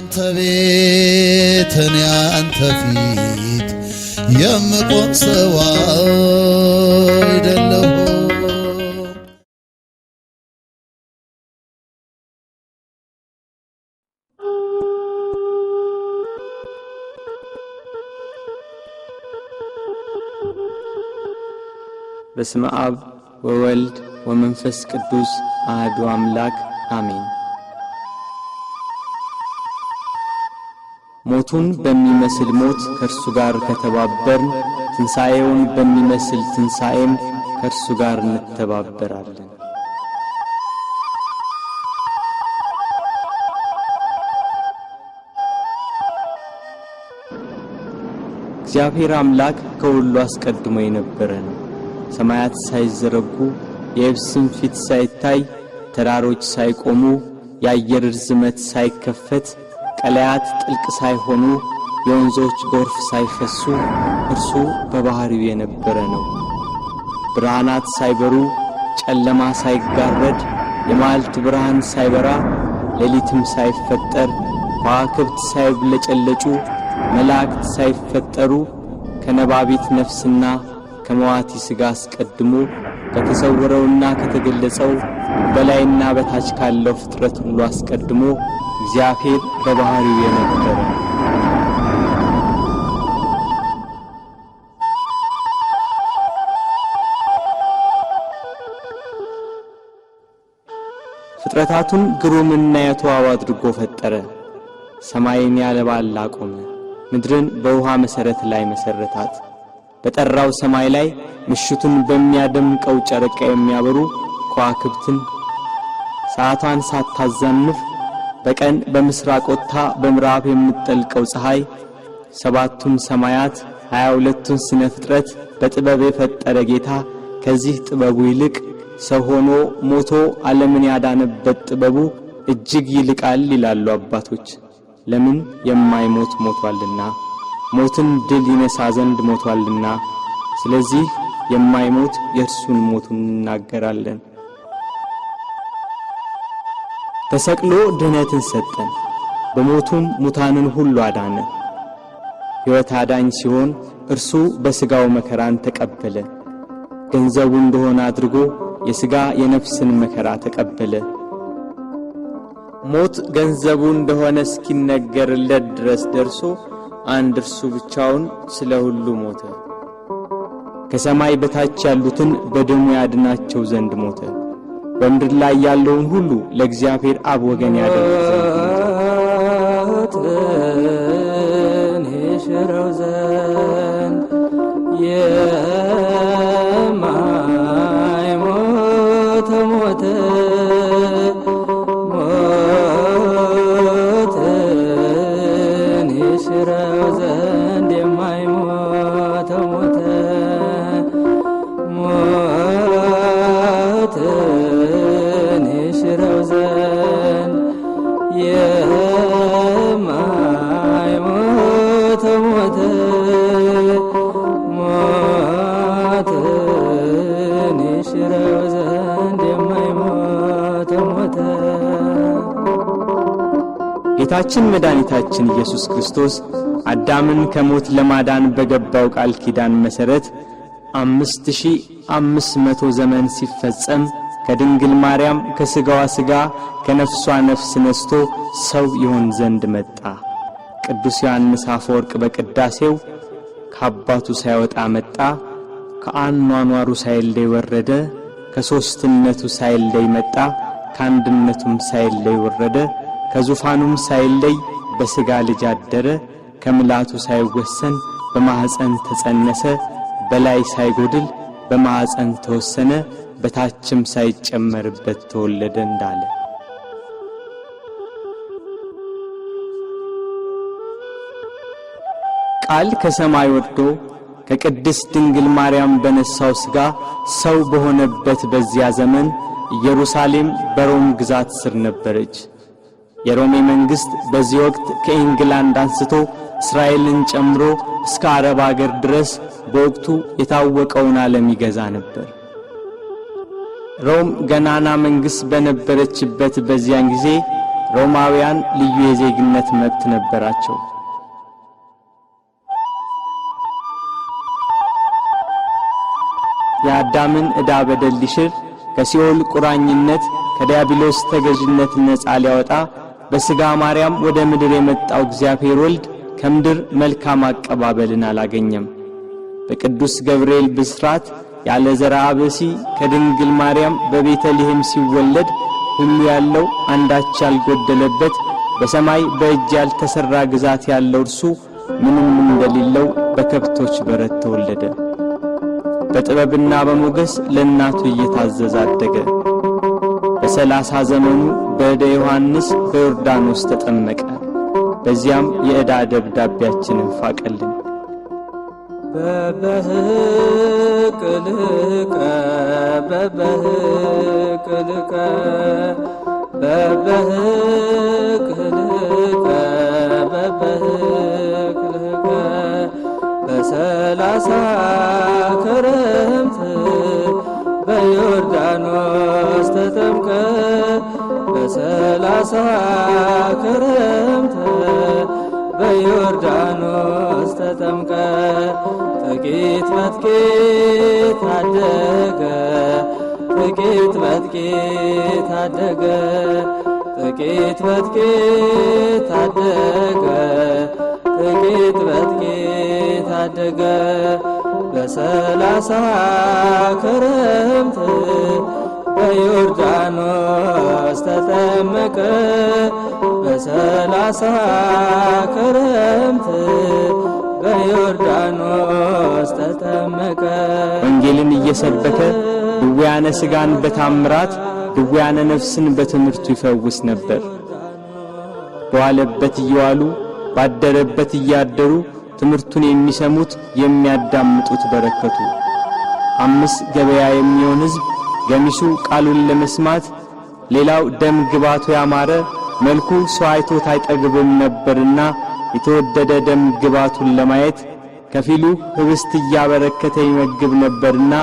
አንተ ቤት እኔ አንተ ፊት የምቆም ሰው አይደለሁ። በስመ አብ ወወልድ ወመንፈስ ቅዱስ አሐዱ አምላክ አሜን። ሞቱን በሚመስል ሞት ከእርሱ ጋር ከተባበርን ትንሣኤውን በሚመስል ትንሣኤም ከእርሱ ጋር እንተባበራለን። እግዚአብሔር አምላክ ከሁሉ አስቀድሞ የነበረ ነው። ሰማያት ሳይዘረጉ የየብስም ፊት ሳይታይ ተራሮች ሳይቆሙ የአየር ርዝመት ሳይከፈት ቀላያት ጥልቅ ሳይሆኑ የወንዞች ጎርፍ ሳይፈሱ እርሱ በባህሪው የነበረ ነው። ብርሃናት ሳይበሩ ጨለማ ሳይጋረድ የመዓልት ብርሃን ሳይበራ ሌሊትም ሳይፈጠር ከዋክብት ሳይብለጨለጩ መላእክት ሳይፈጠሩ ከነባቢት ነፍስና ከመዋቲ ሥጋ አስቀድሞ ከተሰወረውና ከተገለጸው በላይና በታች ካለው ፍጥረት ሁሉ አስቀድሞ እግዚአብሔር በባህሪው የነበረ ነው። ፍጥረታቱን ግሩምና የተዋበ አድርጎ ፈጠረ። ሰማይን ያለ ባል አቆመ፣ ምድርን በውሃ መሠረት ላይ መሠረታት። በጠራው ሰማይ ላይ ምሽቱን በሚያደምቀው ጨረቃ የሚያበሩ ከዋክብትን ሰዓቷን ሳታዛንፍ በቀን በምስራቅ ወጥታ በምዕራብ የምትጠልቀው ፀሐይ፣ ሰባቱን ሰማያት 22ቱን ስነ ፍጥረት በጥበብ የፈጠረ ጌታ ከዚህ ጥበቡ ይልቅ ሰው ሆኖ ሞቶ ዓለምን ያዳነበት ጥበቡ እጅግ ይልቃል ይላሉ አባቶች። ለምን? የማይሞት ሞቷልና፣ ሞትን ድል ይነሳ ዘንድ ሞቷልና። ስለዚህ የማይሞት የእርሱን ሞቱን እናገራለን። ተሰቅሎ ድህነትን ሰጠን፣ በሞቱም ሙታንን ሁሉ አዳነ። ሕይወት አዳኝ ሲሆን እርሱ በሥጋው መከራን ተቀበለ። ገንዘቡ እንደሆነ አድርጎ የሥጋ የነፍስን መከራ ተቀበለ። ሞት ገንዘቡ እንደሆነ እስኪነገርለት ድረስ ደርሶ አንድ እርሱ ብቻውን ስለ ሁሉ ሞተ። ከሰማይ በታች ያሉትን በደሙ ያድናቸው ዘንድ ሞተ። በምድር ላይ ያለውን ሁሉ ለእግዚአብሔር አብ ወገን ያደርግ ዘንድ ይሽረው ዘንድ የማይሞት ሞተ ሞትን ይሽረው ዘንድ የማይሞት ሞተ ሞትን ይሽረው ዘንድ የማይሞት ሞተ ሞትን ይሽረው ዘንድ የማይሞት ሞተ። ጌታችን መድኃኒታችን ኢየሱስ ክርስቶስ አዳምን ከሞት ለማዳን በገባው ቃል ኪዳን መሠረት 5500 ዘመን ሲፈጸም ከድንግል ማርያም ከሥጋዋ ሥጋ ከነፍሷ ነፍስ ነስቶ ሰው ይሆን ዘንድ መጣ። ቅዱስ ዮሐንስ አፈወርቅ በቅዳሴው ከአባቱ ሳይወጣ መጣ፣ ከአኗኗሩ ሳይለይ ወረደ፣ ከሦስትነቱ ሳይለይ መጣ፣ ከአንድነቱም ሳይለይ ወረደ፣ ከዙፋኑም ሳይለይ በሥጋ ልጅ አደረ፣ ከምልአቱ ሳይወሰን በማኅፀን ተጸነሰ፣ በላይ ሳይጎድል በማኅፀን ተወሰነ፣ በታችም ሳይጨመርበት ተወለደ እንዳለ ቃል ከሰማይ ወርዶ ከቅድስት ድንግል ማርያም በነሳው ሥጋ ሰው በሆነበት በዚያ ዘመን ኢየሩሳሌም በሮም ግዛት ስር ነበረች። የሮሜ መንግሥት በዚህ ወቅት ከኢንግላንድ አንስቶ እስራኤልን ጨምሮ እስከ አረብ አገር ድረስ በወቅቱ የታወቀውን ዓለም ይገዛ ነበር። ሮም ገናና መንግሥት በነበረችበት በዚያን ጊዜ ሮማውያን ልዩ የዜግነት መብት ነበራቸው። የአዳምን ዕዳ በደል ሊሽር ከሲኦል ቁራኝነት ከዲያብሎስ ተገዥነት ነፃ ሊያወጣ በሥጋ ማርያም ወደ ምድር የመጣው እግዚአብሔር ወልድ ከምድር መልካም አቀባበልን አላገኘም። በቅዱስ ገብርኤል ብስራት ያለ ዘርአ ብእሲ ከድንግል ማርያም በቤተልሔም ሲወለድ ሁሉ ያለው አንዳች ያልጎደለበት በሰማይ በእጅ ያልተሰራ ግዛት ያለው እርሱ ምንም እንደሌለው በከብቶች በረት ተወለደ። በጥበብና በሞገስ ለእናቱ እየታዘዘ አደገ። በ30 ዘመኑ በዕደ ዮሐንስ በዮርዳኖስ ተጠመቀ። በዚያም የዕዳ ደብዳቤያችንን ፋቀልን። በበህቅልከ በበህቅልከ በበህቅልከ በበህቅልከ በ30 ክረምት በዮርዳኖስ ተጠምቀ በ30 ክረምት በዮርዳኖስ ተጠምቀ ጥቂት በጥቂት አደገ ጥቂት በጥቂት አደገ ጥቂት በጥቂት አደገ ጥቂት በጥቂት አደገ በ30 ክረምት በዮርዳኖስ ተጠመቀ በ30 ክረምት በዮርዳኖስ ተጠመቀ። ወንጌልን እየሰበከ ድውያነ ሥጋን በታምራት ድውያነ ነፍስን በትምህርቱ ይፈውስ ነበር። በዋለበት እየዋሉ ባደረበት እያደሩ ትምህርቱን የሚሰሙት የሚያዳምጡት በረከቱ። 5 ገበያ የሚሆን ሕዝብ ገሚሱ ቃሉን ለመስማት ሌላው ደም ግባቱ ያማረ መልኩ ሰው አይቶት አይጠግብም ነበርና የተወደደ ደም ግባቱን ለማየት ከፊሉ ህብስት እያበረከተ ይመግብ ነበርና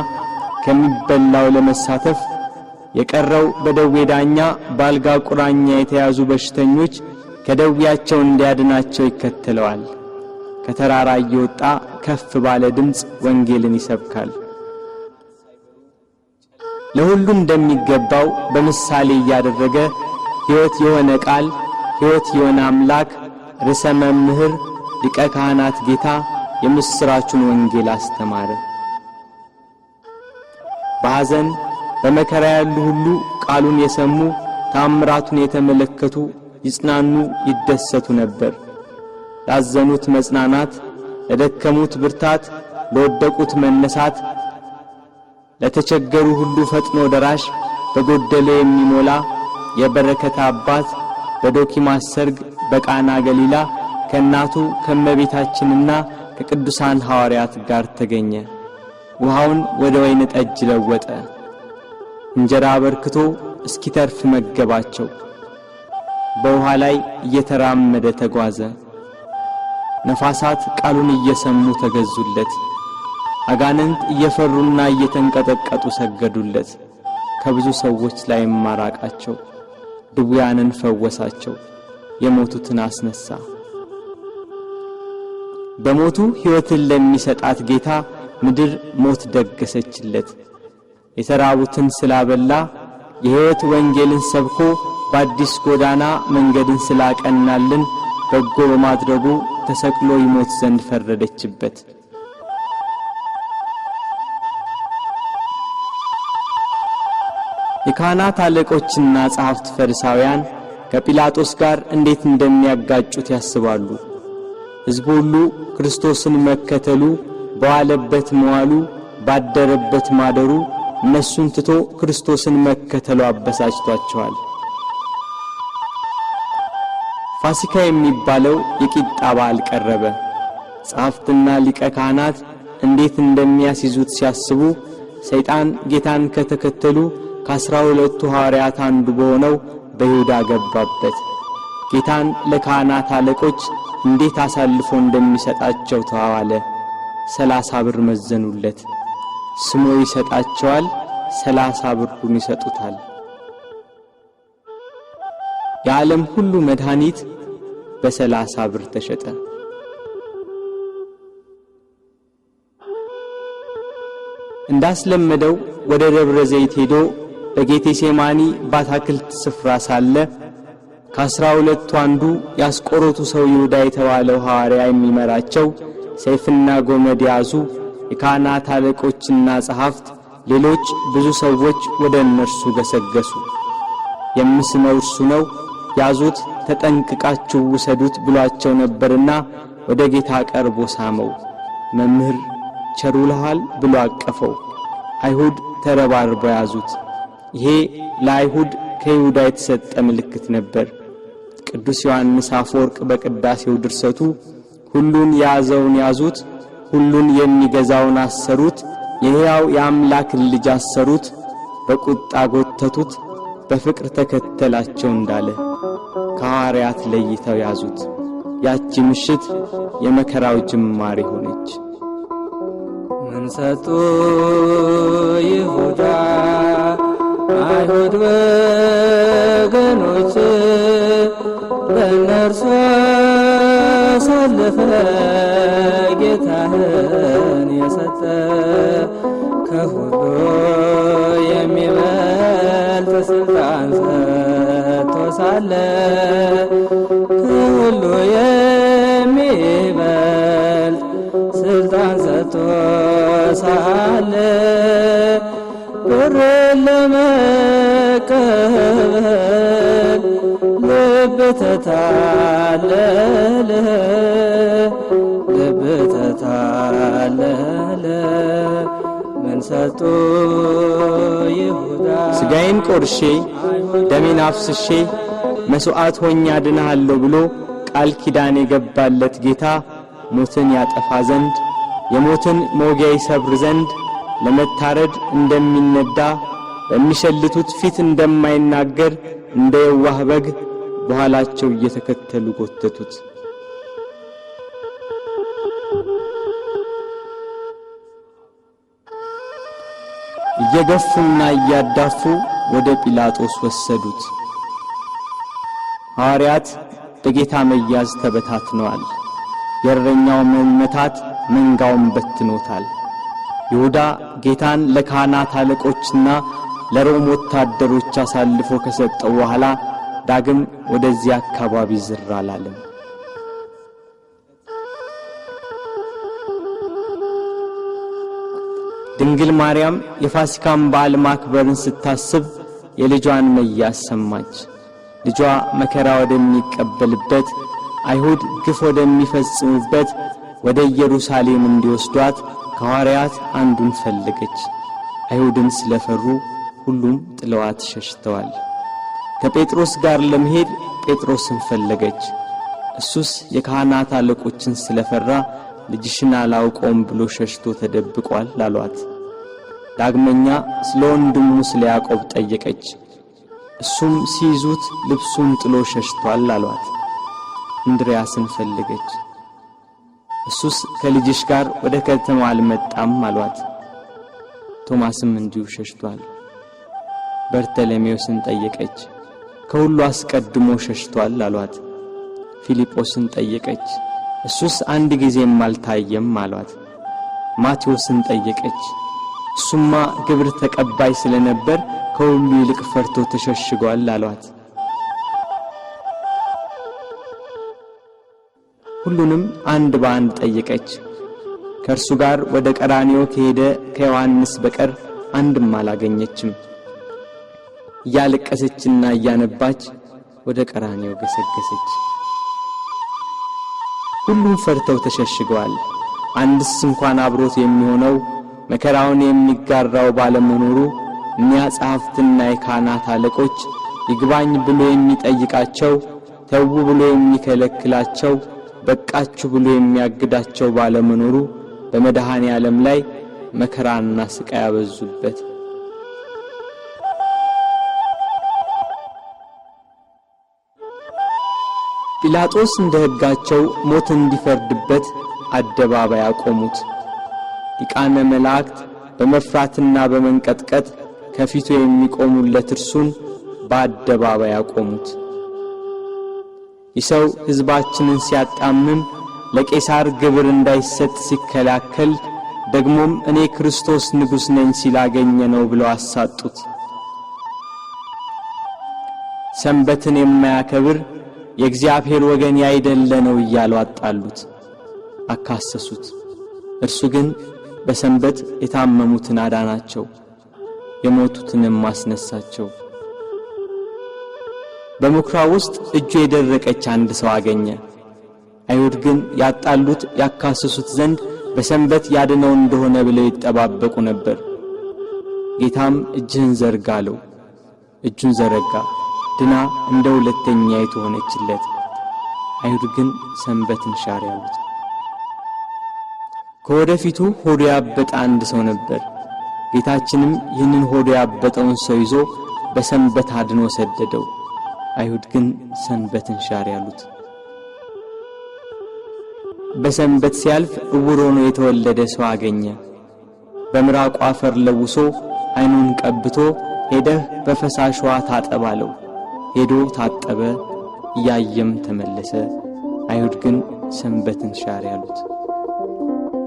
ከሚበላው ለመሳተፍ የቀረው በደዌ ዳኛ ባልጋ ቁራኛ የተያዙ በሽተኞች ከደዌያቸው እንዲያድናቸው ይከተለዋል። ከተራራ እየወጣ ከፍ ባለ ድምፅ ወንጌልን ይሰብካል። ለሁሉ እንደሚገባው በምሳሌ እያደረገ ሕይወት የሆነ ቃል ሕይወት የሆነ አምላክ ርዕሰ መምህር ሊቀ ካህናት ጌታ የምስራቹን ወንጌል አስተማረ። በሐዘን በመከራ ያሉ ሁሉ ቃሉን የሰሙ ታምራቱን የተመለከቱ ይጽናኑ ይደሰቱ ነበር። ላዘኑት መጽናናት፣ ለደከሙት ብርታት፣ ለወደቁት መነሳት፣ ለተቸገሩ ሁሉ ፈጥኖ ደራሽ በጎደለ የሚሞላ የበረከት አባት በዶኪማስ ሰርግ በቃና ገሊላ ከእናቱ ከመቤታችንና ከቅዱሳን ሐዋርያት ጋር ተገኘ። ውሃውን ወደ ወይን ጠጅ ለወጠ። እንጀራ አበርክቶ እስኪተርፍ መገባቸው። በውሃ ላይ እየተራመደ ተጓዘ። ነፋሳት ቃሉን እየሰሙ ተገዙለት። አጋንንት እየፈሩና እየተንቀጠቀጡ ሰገዱለት። ከብዙ ሰዎች ላይ ማራቃቸው። ድውያንን ፈወሳቸው። የሞቱትን አስነሳ። በሞቱ ሕይወትን ለሚሰጣት ጌታ ምድር ሞት ደገሰችለት። የተራቡትን ስላበላ የሕይወት ወንጌልን ሰብኮ በአዲስ ጎዳና መንገድን ስላቀናልን በጎ በማድረጉ ተሰቅሎ ይሞት ዘንድ ፈረደችበት። የካህናት አለቆችና ጸሐፍት ፈሪሳውያን ከጲላጦስ ጋር እንዴት እንደሚያጋጩት ያስባሉ። ሕዝቡ ሁሉ ክርስቶስን መከተሉ፣ በዋለበት መዋሉ፣ ባደረበት ማደሩ እነሱን ትቶ ክርስቶስን መከተሉ አበሳጭቷቸዋል። ፋሲካ የሚባለው የቂጣ በዓል ቀረበ። ጸሐፍትና ሊቀ ካህናት እንዴት እንደሚያስይዙት ሲያስቡ ሰይጣን ጌታን ከተከተሉ ከ12ቱ ሐዋርያት አንዱ በሆነው በይሁዳ ገባበት። ጌታን ለካህናት አለቆች እንዴት አሳልፎ እንደሚሰጣቸው ተዋዋለ። 30 ብር መዘኑለት። ስሞ ይሰጣቸዋል፣ 30 ብሩን ይሰጡታል። የዓለም ሁሉ መድኃኒት በ30 ብር ተሸጠ። እንዳስለመደው ወደ ደብረ ዘይት ሄዶ በጌቴሴማኒ በአትክልት ስፍራ ሳለ ከ12 አንዱ ያስቆሮቱ ሰው ይሁዳ የተባለው ሐዋርያ የሚመራቸው ሰይፍና ጎመድ ያዙ የካህናት አለቆችና ጸሐፍት፣ ሌሎች ብዙ ሰዎች ወደ እነርሱ ገሰገሱ። የምስመው እርሱ ነው፣ ያዙት፣ ተጠንቅቃችሁ ውሰዱት ብሏቸው ነበርና ወደ ጌታ ቀርቦ ሳመው። መምህር ቸር ውለሃል ብሎ አቀፈው። አይሁድ ተረባርበው ያዙት። ይሄ ለአይሁድ ከይሁዳ የተሰጠ ምልክት ነበር። ቅዱስ ዮሐንስ አፈወርቅ በቅዳሴው ድርሰቱ ሁሉን የያዘውን ያዙት፣ ሁሉን የሚገዛውን አሰሩት፣ የሕያው የአምላክን ልጅ አሰሩት፣ በቁጣ ጎተቱት፣ በፍቅር ተከተላቸው እንዳለ ከሐዋርያት ለይተው ያዙት። ያቺ ምሽት የመከራው ጅማሬ ሆነች። ምን ሰጡ ይሁዳ አይሁድ ወገኖች ለእነርሱ አሳልፈ ጌታህን የሰጠ ከሁሉ የሚበልጥ ስልጣን ሰጥቶ ሳለ ከሁሉ የሚበልጥ ስልጣን ሰጥቶ ሳለ ብርን ለመቀበል ልብ ተታለለ፣ ልብ ተታለለ። ምን ሰጡ ይሁዳ ሥጋዬን ቆርሼ ደሜን አፍስሼ መሥዋዕት ሆኜ አድንሃለሁ ብሎ ቃል ኪዳን የገባለት ጌታ ሞትን ያጠፋ ዘንድ የሞትን መውጊያ ይሰብር ዘንድ ለመታረድ እንደሚነዳ በሚሸልቱት ፊት እንደማይናገር እንደ የዋህ በግ በኋላቸው እየተከተሉ ጎተቱት። እየገፉና እያዳፉ ወደ ጲላጦስ ወሰዱት። ሐዋርያት በጌታ መያዝ ተበታትነዋል። የእረኛው መመታት መንጋውን በትኖታል። ይሁዳ ጌታን ለካህናት አለቆችና ለሮም ወታደሮች አሳልፎ ከሰጠው በኋላ ዳግም ወደዚህ አካባቢ ዝር አላለም። ድንግል ማርያም የፋሲካን በዓል ማክበርን ስታስብ የልጇን መያዝ ሰማች። ልጇ መከራ ወደሚቀበልበት አይሁድ ግፍ ወደሚፈጽሙበት ወደ ኢየሩሳሌም እንዲወስዷት ከሐዋርያት አንዱን ፈለገች። አይሁድን ስለፈሩ ሁሉም ጥለዋት ሸሽተዋል። ከጴጥሮስ ጋር ለመሄድ ጴጥሮስን ፈለገች። እሱስ የካህናት አለቆችን ስለፈራ ልጅሽን አላውቀውም ብሎ ሸሽቶ ተደብቋል አሏት። ዳግመኛ ስለ ወንድሙ ስለ ያዕቆብ ጠየቀች። እሱም ሲይዙት ልብሱን ጥሎ ሸሽቷል አሏት። እንድርያስን ፈለገች። እሱስ ከልጅሽ ጋር ወደ ከተማ አልመጣም አሏት። ቶማስም እንዲሁ ሸሽቷል። በርተሎሜዎስን ጠየቀች። ከሁሉ አስቀድሞ ሸሽቷል አሏት። ፊልጶስን ጠየቀች። እሱስ አንድ ጊዜም አልታየም አሏት። ማቴዎስን ጠየቀች። እሱማ ግብር ተቀባይ ስለነበር ከሁሉ ይልቅ ፈርቶ ተሸሽጓል አሏት። ሁሉንም አንድ በአንድ ጠየቀች። ከእርሱ ጋር ወደ ቀራንዮ ከሄደ ከዮሐንስ በቀር አንድም አላገኘችም። እያለቀሰችና እያነባች ወደ ቀራንዮ ገሰገሰች። ሁሉም ፈርተው ተሸሽገዋል። አንድስ እንኳን አብሮት የሚሆነው መከራውን የሚጋራው ባለመኖሩ እኒያ ጸሐፍትና የካህናት አለቆች ይግባኝ ብሎ የሚጠይቃቸው፣ ተው ብሎ የሚከለክላቸው፣ በቃችሁ ብሎ የሚያግዳቸው ባለመኖሩ በመድኃኔ ዓለም ላይ መከራና ስቃይ ያበዙበት። ጲላጦስ እንደ ሕጋቸው ሞት እንዲፈርድበት አደባባይ አቆሙት። ሊቃነ መላእክት በመፍራትና በመንቀጥቀጥ ከፊቱ የሚቆሙለት እርሱን በአደባባይ አቆሙት። ይሰው ሕዝባችንን ሲያጣምም ለቄሳር ግብር እንዳይሰጥ ሲከላከል ደግሞም እኔ ክርስቶስ ንጉሥ ነኝ ሲላገኘ ነው ብለው አሳጡት። ሰንበትን የማያከብር የእግዚአብሔር ወገን ያይደለ ነው እያሉ አጣሉት፣ አካሰሱት። እርሱ ግን በሰንበት የታመሙትን አዳናቸው፣ የሞቱትንም ማስነሳቸው። በምኵራብ ውስጥ እጁ የደረቀች አንድ ሰው አገኘ። አይሁድ ግን ያጣሉት ያካሰሱት ዘንድ በሰንበት ያድነው እንደሆነ ብለው ይጠባበቁ ነበር። ጌታም እጅህን ዘርጋ አለው። እጁን ዘረጋ፣ ድና እንደ ሁለተኛይቱ ሆነችለት። አይሁድ ግን ሰንበትን ሻር ያሉት። ከወደፊቱ ሆዱ ያበጠ አንድ ሰው ነበር። ጌታችንም ይህንን ሆዱ ያበጠውን ሰው ይዞ በሰንበት አድኖ ሰደደው። አይሁድ ግን ሰንበትን ሻር ያሉት። በሰንበት ሲያልፍ ዕውር ሆኖ የተወለደ ሰው አገኘ። በምራቁ አፈር ለውሶ ዓይኑን ቀብቶ ሄደህ በፈሳሽ ውሃ ታጠብ አለው። ሄዶ ታጠበ፣ እያየም ተመለሰ። አይሁድ ግን ሰንበትን ሻር ያሉት።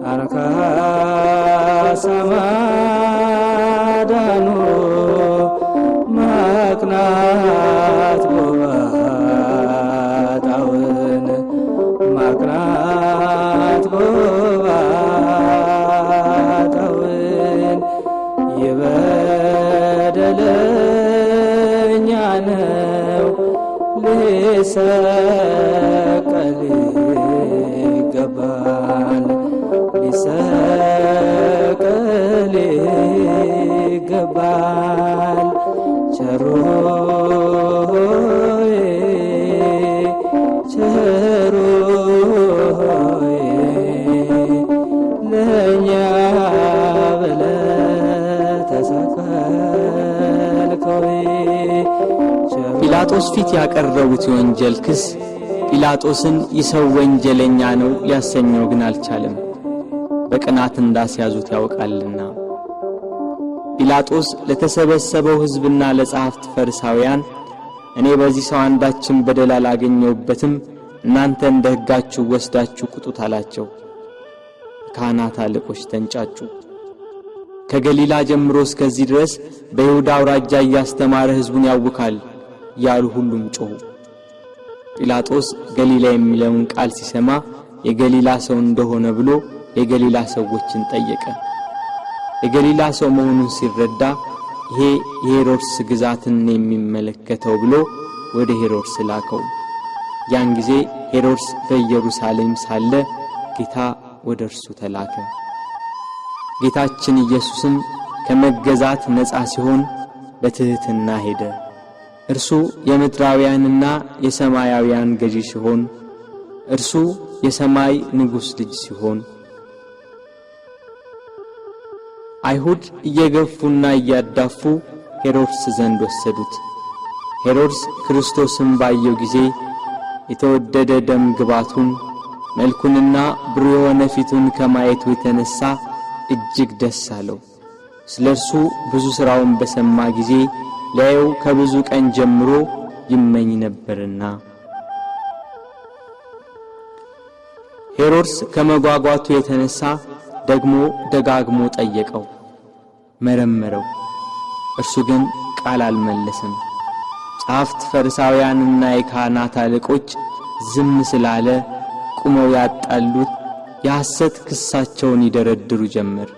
አረካ ሰማዳኑ ማቅናት ጎባጣውን ማቅናት ጎባጣውን የበደለኛ ነው ሊሰቀል ይገባል ሊሰቀል ይገባል። ቸሮዬ ቸሮዬ ለእኛ ብለህ ተሰቀልከው። ጲላጦስ ፊት ያቀረቡት የወንጀል ክስ ጲላጦስን ይሰው ወንጀለኛ ነው ሊያሰኘው ግን አልቻለም። በቅናት እንዳስያዙት ያውቃልና። ጲላጦስ ለተሰበሰበው ሕዝብና ለጸሐፍት ፈሪሳውያን እኔ በዚህ ሰው አንዳችን በደል አላገኘሁበትም፣ እናንተ እንደ ሕጋችሁ ወስዳችሁ ቁጡት አላቸው። ካህናት አለቆች ተንጫጩ። ከገሊላ ጀምሮ እስከዚህ ድረስ በይሁዳ አውራጃ እያስተማረ ሕዝቡን ያውካል ያሉ ሁሉም ጮኹ። ጲላጦስ ገሊላ የሚለውን ቃል ሲሰማ የገሊላ ሰው እንደሆነ ብሎ የገሊላ ሰዎችን ጠየቀ። የገሊላ ሰው መሆኑን ሲረዳ ይሄ የሄሮድስ ግዛትን የሚመለከተው ብሎ ወደ ሄሮድስ ላከው። ያን ጊዜ ሄሮድስ በኢየሩሳሌም ሳለ ጌታ ወደ እርሱ ተላከ። ጌታችን ኢየሱስም ከመገዛት ነፃ ሲሆን በትሕትና ሄደ። እርሱ የምድራውያንና የሰማያውያን ገዢ ሲሆን እርሱ የሰማይ ንጉሥ ልጅ ሲሆን አይሁድ እየገፉና እያዳፉ ሄሮድስ ዘንድ ወሰዱት። ሄሮድስ ክርስቶስን ባየው ጊዜ የተወደደ ደም ግባቱን መልኩንና ብሩህ የሆነ ፊቱን ከማየቱ የተነሳ እጅግ ደስ አለው። ስለ እርሱ ብዙ ሥራውን በሰማ ጊዜ ሊያየው ከብዙ ቀን ጀምሮ ይመኝ ነበርና። ሄሮድስ ከመጓጓቱ የተነሳ ደግሞ ደጋግሞ ጠየቀው፣ መረመረው። እርሱ ግን ቃል አልመለሰም። ጸሐፍት ፈሪሳውያንና የካህናት አለቆች ዝም ስላለ ቁመው ያጣሉት የሐሰት ክሳቸውን ይደረድሩ ጀመር።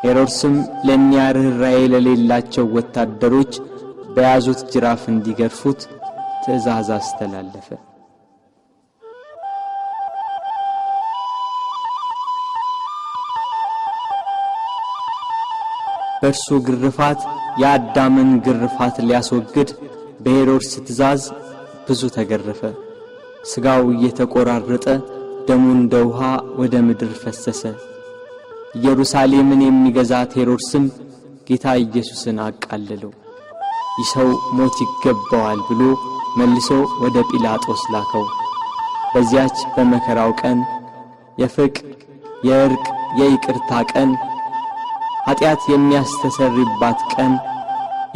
ሄሮድስም ለእኒያ ርኅራኄ ለሌላቸው ወታደሮች በያዙት ጅራፍ እንዲገርፉት ትእዛዝ አስተላለፈ። በእርሱ ግርፋት የአዳምን ግርፋት ሊያስወግድ በሄሮድስ ትእዛዝ ብዙ ተገረፈ። ሥጋው እየተቆራረጠ ደሙ እንደ ውሃ ወደ ምድር ፈሰሰ። ኢየሩሳሌምን የሚገዛት ሄሮድስም ጌታ ኢየሱስን አቃለለው። ይህ ሰው ሞት ይገባዋል ብሎ መልሶ ወደ ጲላጦስ ላከው። በዚያች በመከራው ቀን የፍቅር የእርቅ የይቅርታ ቀን ኃጢአት የሚያስተሰርይባት ቀን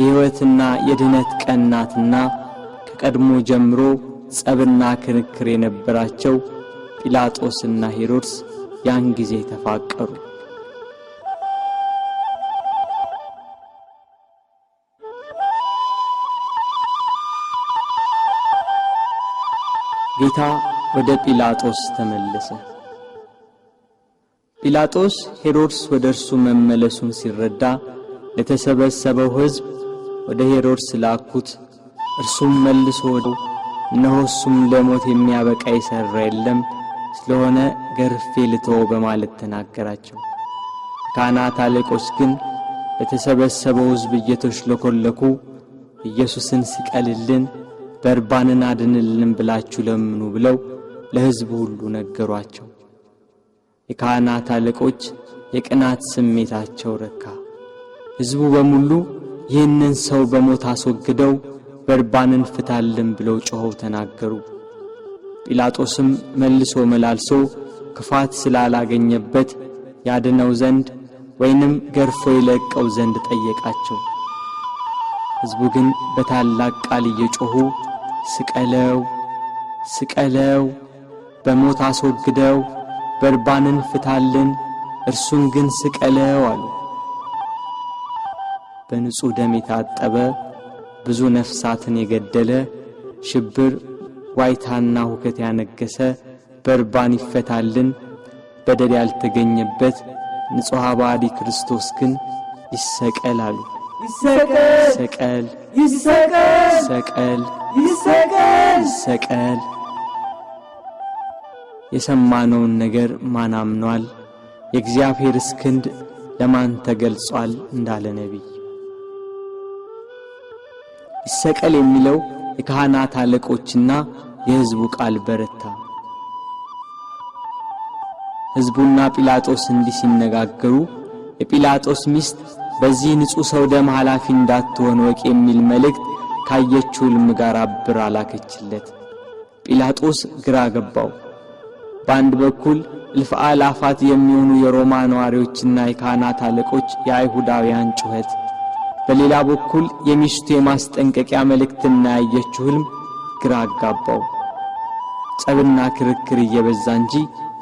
የሕይወትና የድነት ቀን ናትና ከቀድሞ ጀምሮ ጸብና ክርክር የነበራቸው ጲላጦስና ሄሮድስ ያን ጊዜ ተፋቀሩ። ጌታ ወደ ጲላጦስ ተመለሰ። ጲላጦስ ሄሮድስ ወደ እርሱ መመለሱን ሲረዳ ለተሰበሰበው ሕዝብ ወደ ሄሮድስ ላኩት። እርሱም መልሶ እነሆ እሱም ለሞት የሚያበቃ የሠራ የለም፣ ስለሆነ ገርፌ ልተወው በማለት ተናገራቸው። ካህናት አለቆች ግን ለተሰበሰበው ሕዝብ እየተሽለኮለኩ ኢየሱስን ስቀልልን፣ በርባንን አድንልን ብላችሁ ለምኑ ብለው ለሕዝቡ ሁሉ ነገሯቸው። የካህናት አለቆች የቅናት ስሜታቸው ረካ። ሕዝቡ በሙሉ ይህንን ሰው በሞት አስወግደው በርባንን ፍታልን ብለው ጮኸው ተናገሩ። ጲላጦስም መልሶ መላልሶ ክፋት ስላላገኘበት ያድነው ዘንድ ወይንም ገርፎ ይለቀው ዘንድ ጠየቃቸው። ሕዝቡ ግን በታላቅ ቃል እየጮኹ ስቀለው፣ ስቀለው፣ በሞት አስወግደው፣ በርባንን ፍታልን፣ እርሱን ግን ስቀለው አሉ። በንጹሕ ደም የታጠበ ብዙ ነፍሳትን የገደለ ሽብር፣ ዋይታና ሁከት ያነገሰ በርባን ይፈታልን፣ በደል ያልተገኘበት ንጹሕ ባዲ ክርስቶስ ግን ይሰቀል አሉ። ይሰቀል፣ ይሰቀል፣ ይሰቀል፣ ይሰቀል፣ ይሰቀል። የሰማነውን ነገር ማን አምኗል? የእግዚአብሔርስ ክንድ ለማን ተገልጿል? እንዳለ ነቢይ። ይሰቀል የሚለው የካህናት አለቆችና የሕዝቡ ቃል በረታ። ሕዝቡና ጲላጦስ እንዲህ ሲነጋገሩ የጲላጦስ ሚስት በዚህ ንጹሕ ሰው ደም ኃላፊ እንዳትሆን ወቅ የሚል መልእክት ካየችው ሕልም ጋር አብራ ላከችለት። ጲላጦስ ግራ ገባው። በአንድ በኩል እልፍ አእላፋት የሚሆኑ የሮማ ነዋሪዎችና የካህናት አለቆች የአይሁዳውያን ጩኸት፣ በሌላ በኩል የሚስቱ የማስጠንቀቂያ መልእክትና ያየችው ሕልም ግራ አጋባው። ጸብና ክርክር እየበዛ እንጂ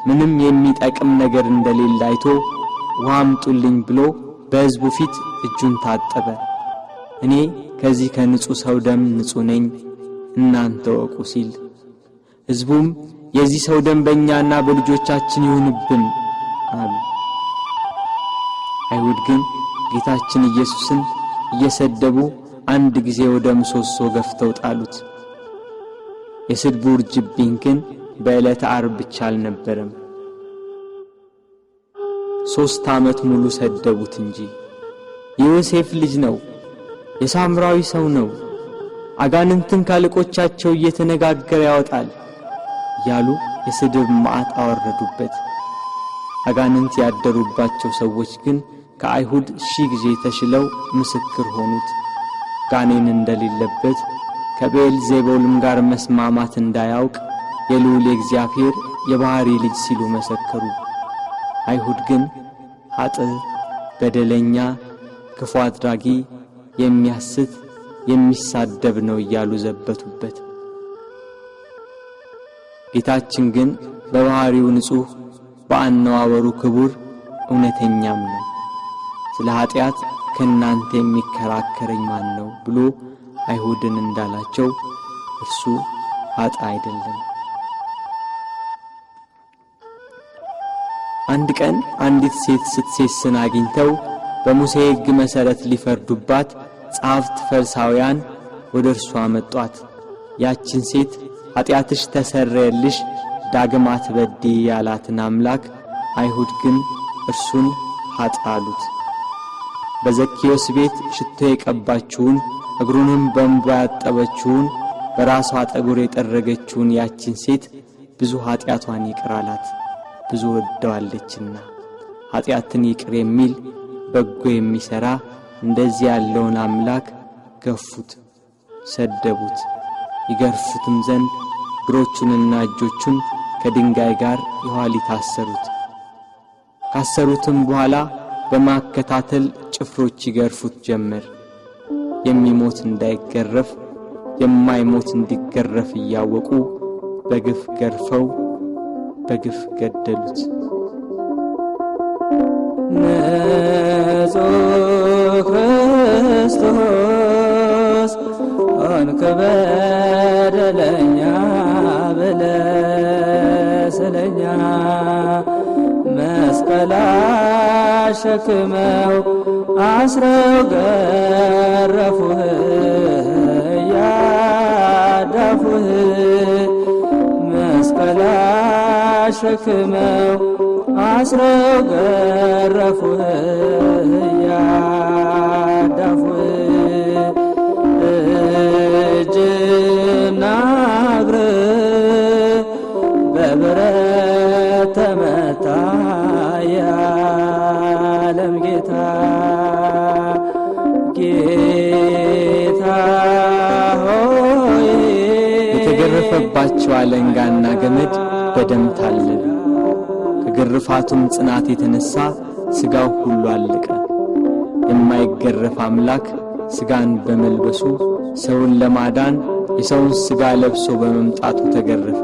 ምንም የሚጠቅም ነገር እንደሌለ አይቶ ውሃ አምጡልኝ ብሎ በሕዝቡ ፊት እጁን ታጠበ። እኔ ከዚህ ከንጹሕ ሰው ደም ንጹሕ ነኝ፣ እናንተ ወቁ ሲል፣ ሕዝቡም የዚህ ሰው ደም በእኛና በልጆቻችን ይሁንብን አሉ። አይሁድ ግን ጌታችን ኢየሱስን እየሰደቡ አንድ ጊዜ ወደ ምሰሶ ገፍተው ጣሉት። የስድቡ ውርጅብኝ ግን በዕለተ ዓርብ ብቻ አልነበረም። 3 ዓመት ሙሉ ሰደቡት እንጂ። የዮሴፍ ልጅ ነው፣ የሳምራዊ ሰው ነው፣ አጋንንትን ካለቆቻቸው እየተነጋገረ ያወጣል እያሉ የስድብ መዓት አወረዱበት። አጋንንት ያደሩባቸው ሰዎች ግን ከአይሁድ 1000 ጊዜ ተሽለው ምስክር ሆኑት። ጋኔን እንደሌለበት ከቤልዜቡልም ጋር መስማማት እንዳያውቅ የልዑል እግዚአብሔር የባሕሪ ልጅ ሲሉ መሰከሩ። አይሁድ ግን ኃጥእ፣ በደለኛ፣ ክፉ አድራጊ፣ የሚያስት፣ የሚሳደብ ነው እያሉ ዘበቱበት። ጌታችን ግን በባሕሪው ንጹሕ፣ በአነዋወሩ ክቡር፣ እውነተኛም ነው። ስለ ኃጢአት ከእናንተ የሚከራከረኝ ማን ነው ብሎ አይሁድን እንዳላቸው እርሱ ኃጥእ አይደለም። አንድ ቀን አንዲት ሴት ስትሴስን አግኝተው በሙሴ ሕግ መሠረት ሊፈርዱባት ጸሐፍት ፈሪሳውያን ወደ እርሷ መጧት። ያችን ሴት ኃጢአትሽ ተሰረየልሽ፣ ዳግም አትበድዪ ያላትን አምላክ አይሁድ ግን እርሱን ኃጥእ አሉት። በዘኬዎስ ቤት ሽቶ የቀባችውን እግሩንም በእንባ ያጠበችውን በራሷ ጠጉር የጠረገችውን ያችን ሴት ብዙ ኃጢአቷን ይቅር አላት፣ ብዙ ወደዋለችና። ኃጢአትን ይቅር የሚል በጎ የሚሠራ እንደዚህ ያለውን አምላክ ገፉት፣ ሰደቡት። ይገርፉትም ዘንድ እግሮቹንና እጆቹን ከድንጋይ ጋር የኋሊት አሰሩት። ካሰሩትም በኋላ በማከታተል ጭፍሮች ይገርፉት ጀመር። የሚሞት እንዳይገረፍ የማይሞት እንዲገረፍ እያወቁ በግፍ ገርፈው በግፍ ገደሉት። ንጹሕ ክርስቶስ ሆንክ በደለኛ ብለህ ስለኛ መስቀል አሸክመው አስረው ገረፉህ እያዳፉህ መስቀል አሸክመው አስረው ገረፉህ እያዳፉህ እጅና እግርህ በብረት ተመታ የዓለም ጌታ ጌታ ሆይ የተገረፈባቸው አለንጋና ገመድ በደም ታለሉ። ከግርፋቱም ጽናት የተነሳ ሥጋው ሁሉ አለቀ። የማይገረፍ አምላክ ሥጋን በመልበሱ ሰውን ለማዳን የሰውን ሥጋ ለብሶ በመምጣቱ ተገረፈ።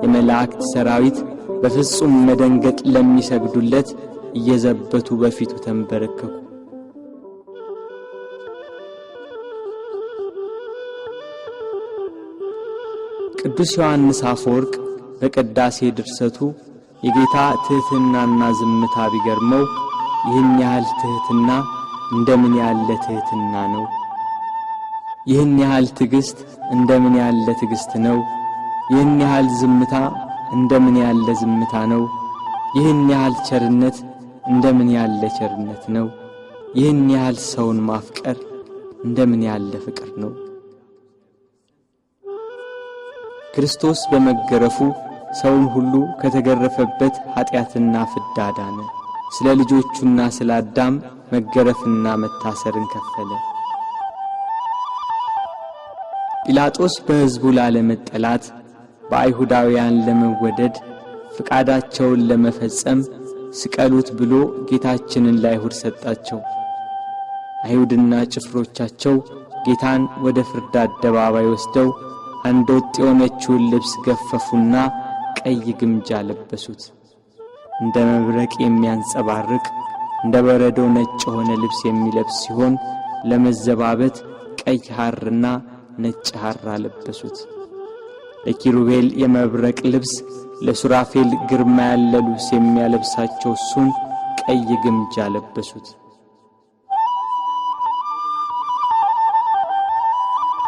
የመላእክት ሰራዊት በፍጹም መደንገጥ ለሚሰግዱለት እየዘበቱ በፊቱ ተንበረከኩ። ቅዱስ ዮሐንስ አፈወርቅ በቅዳሴ ድርሰቱ የጌታ ትሕትናና ዝምታ ቢገርመው ይህን ያህል ትሕትና እንደምን ያለ ትሕትና ነው! ይህን ያህል ትዕግሥት እንደምን ያለ ትዕግሥት ነው! ይህን ያህል ዝምታ እንደምን ያለ ዝምታ ነው! ይህን ያህል ቸርነት እንደምን ያለ ቸርነት ነው! ይህን ያህል ሰውን ማፍቀር እንደምን ያለ ፍቅር ነው! ክርስቶስ በመገረፉ ሰውን ሁሉ ከተገረፈበት ኀጢአትና ፍዳ ዳነ። ስለ ልጆቹና ስለ አዳም መገረፍና መታሰርን ከፈለ። ጲላጦስ በሕዝቡ ላለመጠላት በአይሁዳውያን ለመወደድ ፍቃዳቸውን ለመፈጸም ስቀሉት ብሎ ጌታችንን ለአይሁድ ሰጣቸው። አይሁድና ጭፍሮቻቸው ጌታን ወደ ፍርድ አደባባይ ወስደው አንድ ወጥ የሆነችውን ልብስ ገፈፉና ቀይ ግምጃ ለበሱት። እንደ መብረቅ የሚያንጸባርቅ እንደ በረዶ ነጭ የሆነ ልብስ የሚለብስ ሲሆን ለመዘባበት ቀይ ሐርና ነጭ ሐር አለበሱት። ለኪሩቤል የመብረቅ ልብስ፣ ለሱራፌል ግርማ ያለ ልብስ የሚያለብሳቸው እሱን ቀይ ግምጃ ለበሱት።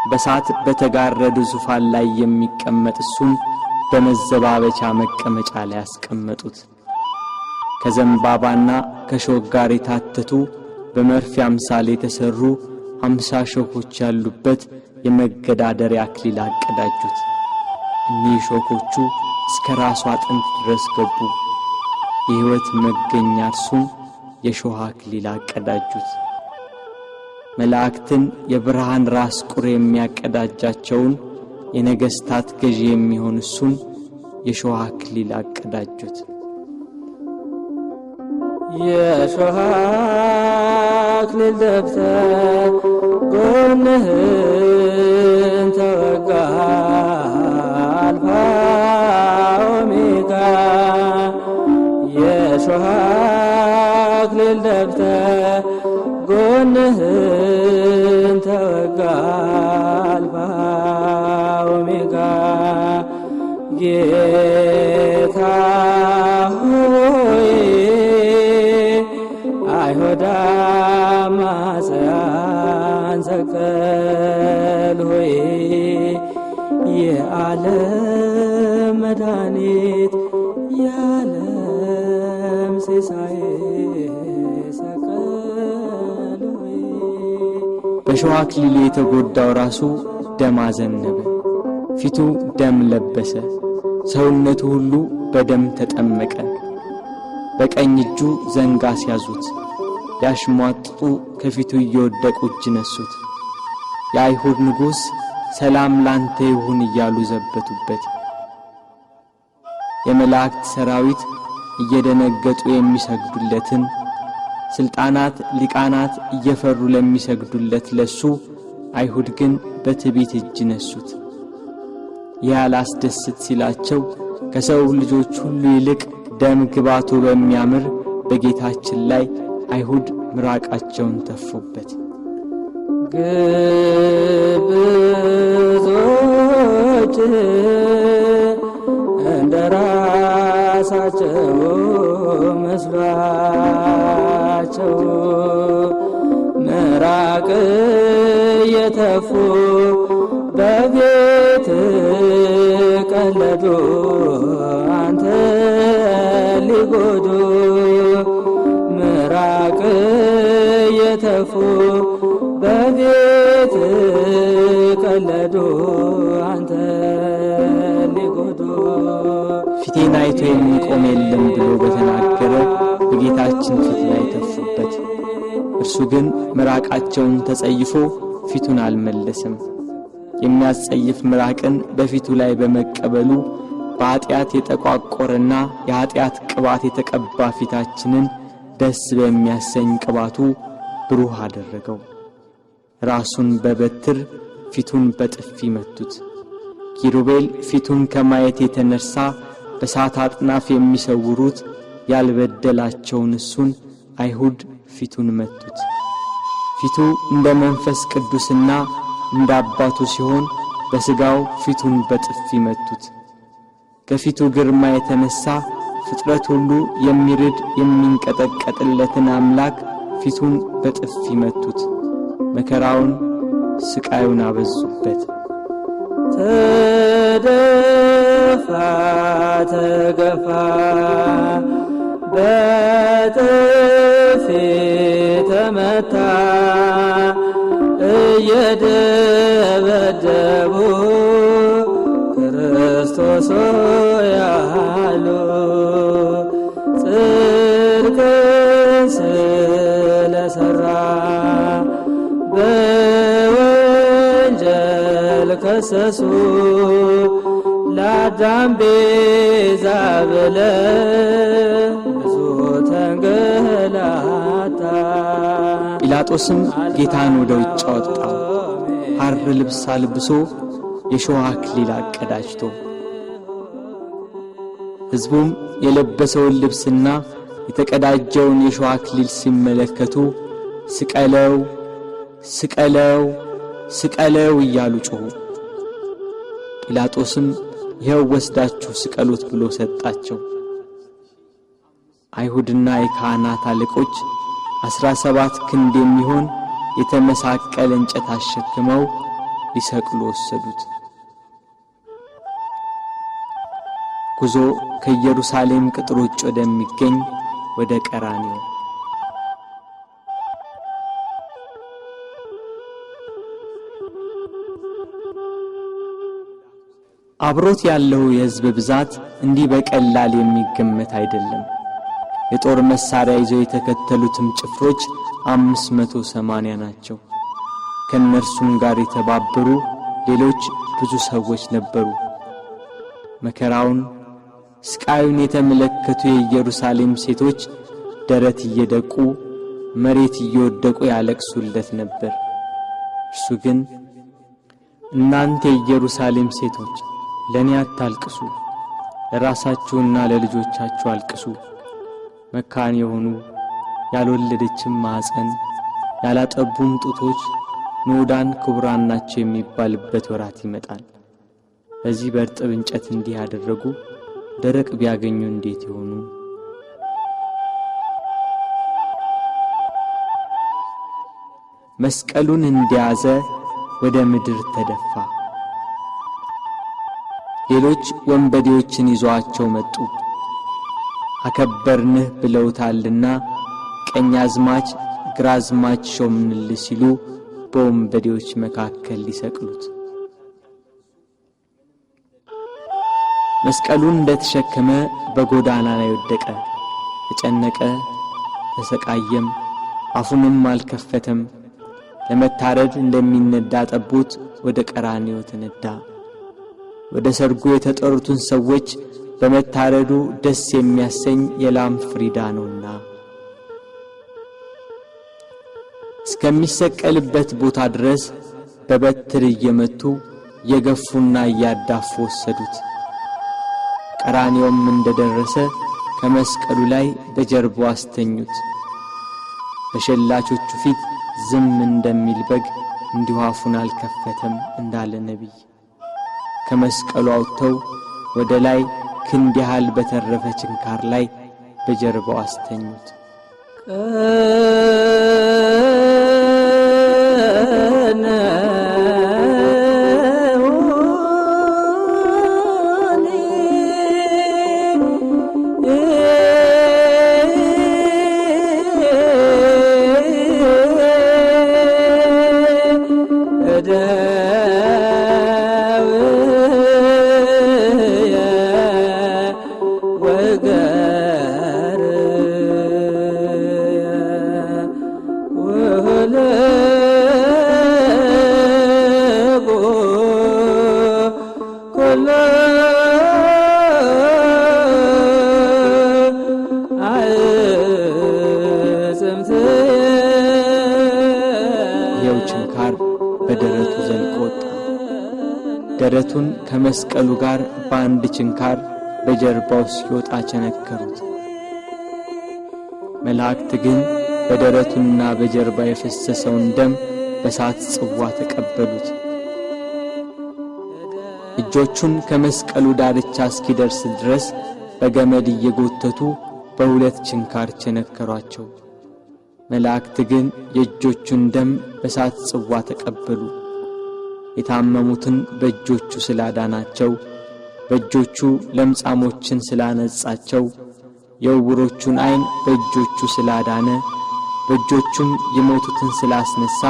በሳት በተጋረደ ዙፋን ላይ የሚቀመጥ እሱን በመዘባበቻ መቀመጫ ላይ ያስቀመጡት። ከዘንባባና ከሾህ ጋር የታተቱ በመርፌ አምሳል የተሰሩ 50 ሾኮች ያሉበት የመገዳደሪያ አክሊል አቀዳጁት። እኒህ ሾኮቹ እስከ ራሱ አጥንት ድረስ ገቡ። የሕይወት መገኛ እርሱን የሾህ አክሊል አቀዳጁት። መላእክትን የብርሃን ራስ ቁር የሚያቀዳጃቸውን የነገሥታት ገዢ የሚሆን እሱን የሾህ አክሊል አቀዳጁት። የሾህ አክሊል ደፍተህ ጎንህን ተወጋ አልፋ ኦሜጋ የሾህ አክሊል ደፍተህ ጎንህን ተወጋ አልፋ ኦሜጋ ጌታ ሆይ አይሁድ አማጽያን ሰቀል ሆይ የዓለም መድኃኒት የዓለም ሲሳይ ሰቀል ሆይ። በሾህ አክሊል የተጎዳው ራሱ ደም አዘነበ፣ ፊቱ ደም ለበሰ፣ ሰውነቱ ሁሉ በደም ተጠመቀ። በቀኝ እጁ ዘንግ አስያዙት፣ ያሽሟጥጡ ከፊቱ እየወደቁ እጅ ነሱት። የአይሁድ ንጉሥ ሰላም ላንተ ይሁን እያሉ ዘበቱበት። የመላእክት ሰራዊት እየደነገጡ የሚሰግዱለትን፣ ሥልጣናት ሊቃናት እየፈሩ ለሚሰግዱለት ለሱ አይሁድ ግን በትዕቢት እጅ ነሱት። ያላስደስት ሲላቸው ከሰው ልጆች ሁሉ ይልቅ ደም ግባቱ በሚያምር በጌታችን ላይ አይሁድ ምራቃቸውን ተፉበት። ግብዞች እንደራሳቸው መስሏቸው ምራቅ የተፉ በቤት ቀለዱ አንተ ሊጎዱ ምራቅ የተፉ በቤት ቀለዱ አንተ ሊጎዱ። ፊቴን አይቶ የሚቆም የለም ብሎ በተናገረ በጌታችን ፊት ላይ ተፉበት። እርሱ ግን ምራቃቸውን ተጸይፎ ፊቱን አልመለሰም። የሚያስጸይፍ ምራቅን በፊቱ ላይ በመቀበሉ በኃጢአት የተቋቆረና የኃጢአት ቅባት የተቀባ ፊታችንን ደስ በሚያሰኝ ቅባቱ ብሩህ አደረገው። ራሱን በበትር ፊቱን በጥፊ መቱት። ኪሩቤል ፊቱን ከማየት የተነሳ በሳት አጥናፍ የሚሰውሩት ያልበደላቸውን እሱን አይሁድ ፊቱን መቱት። ፊቱ እንደ መንፈስ ቅዱስና እንደ አባቱ ሲሆን በሥጋው ፊቱን በጥፊ መቱት። ከፊቱ ግርማ የተነሳ ፍጥረት ሁሉ የሚርድ የሚንቀጠቀጥለትን አምላክ ፊቱን በጥፊ መቱት። መከራውን ስቃዩን አበዙበት። ተደፋ ተገፋ በጥፊ ተመታ እየደበደቡ ክርስቶስ ያሉ ጽድቅን ስለሰራ በወንጀል ከሰሱ ለአዳም ቤዛ ብለህ ብዙ ተንገላታ። ጲላጦስም ጌታን ወደ ውጭ አወጣው፣ ሐር ልብስ አልብሶ የሾህ አክሊል አቀዳጅቶ። ሕዝቡም የለበሰውን ልብስና የተቀዳጀውን የሾህ አክሊል ሲመለከቱ ስቀለው ስቀለው ስቀለው እያሉ ጮኹ። ጲላጦስም ይኸው ወስዳችሁ ስቀሉት ብሎ ሰጣቸው። አይሁድና የካህናት አለቆች 17 ክንድ የሚሆን የተመሳቀለ እንጨት አሸክመው ሊሰቅሉ ወሰዱት። ጉዞ ከኢየሩሳሌም ቅጥር ውጭ ወደሚገኝ ወደ ቀራንዮ። አብሮት ያለው የሕዝብ ብዛት እንዲህ በቀላል የሚገመት አይደለም። የጦር መሳሪያ ይዘው የተከተሉትም ጭፍሮች 580 ናቸው። ከነርሱም ጋር የተባበሩ ሌሎች ብዙ ሰዎች ነበሩ። መከራውን ስቃዩን የተመለከቱ የኢየሩሳሌም ሴቶች ደረት እየደቁ መሬት እየወደቁ ያለቅሱለት ነበር። እርሱ ግን እናንተ የኢየሩሳሌም ሴቶች ለኔ አታልቅሱ፣ ለራሳችሁና ለልጆቻችሁ አልቅሱ። መካን የሆኑ ያልወለደችም ማኅፀን ያላጠቡም ጡቶች ንዑዳን ክቡራን ናቸው የሚባልበት ወራት ይመጣል። በዚህ በእርጥብ እንጨት እንዲህ ያደረጉ ደረቅ ቢያገኙ እንዴት ይሆኑ? መስቀሉን እንደያዘ ወደ ምድር ተደፋ። ሌሎች ወንበዴዎችን ይዘዋቸው መጡ። አከበርንህ ብለውታልና ቀኛዝማች ግራዝማች ሾምንልህ ሲሉ በወንበዴዎች መካከል ሊሰቅሉት። መስቀሉን እንደተሸከመ በጎዳና ላይ ወደቀ፣ ተጨነቀ፣ ተሰቃየም፣ አፉንም አልከፈተም። ለመታረድ እንደሚነዳ ጠቦት ወደ ቀራንዮ ተነዳ። ወደ ሰርጉ የተጠሩትን ሰዎች በመታረዱ ደስ የሚያሰኝ የላም ፍሪዳ ነውና እስከሚሰቀልበት ቦታ ድረስ በበትር እየመቱ የገፉና ያዳፉ ወሰዱት። ቀራንዮም እንደደረሰ ከመስቀሉ ላይ በጀርባው አስተኙት። በሸላቾቹ ፊት ዝም እንደሚል በግ እንዲሁ አፉን አልከፈተም እንዳለ ነቢይ ከመስቀሉ አውጥተው ወደ ላይ ክንድ ያህል በተረፈ ችንካር ላይ በጀርባው አስተኙት። በደረቱ ዘልቆ ወጣ። ደረቱን ከመስቀሉ ጋር በአንድ ችንካር በጀርባው ሲወጣ ቸነከሩት። መላእክት ግን በደረቱና በጀርባ የፈሰሰውን ደም በሳት ጽዋ ተቀበሉት። እጆቹን ከመስቀሉ ዳርቻ እስኪደርስ ድረስ በገመድ እየጎተቱ በሁለት ችንካር ቸነከሯቸው። መላእክት ግን የእጆቹን ደም በሳት ጽዋ ተቀበሉ። የታመሙትን በእጆቹ ስላዳናቸው፣ በእጆቹ ለምጻሞችን ስላነጻቸው፣ የዕውሮቹን ዓይን በእጆቹ ስላዳነ፣ በእጆቹም የሞቱትን ስላስነሳ፣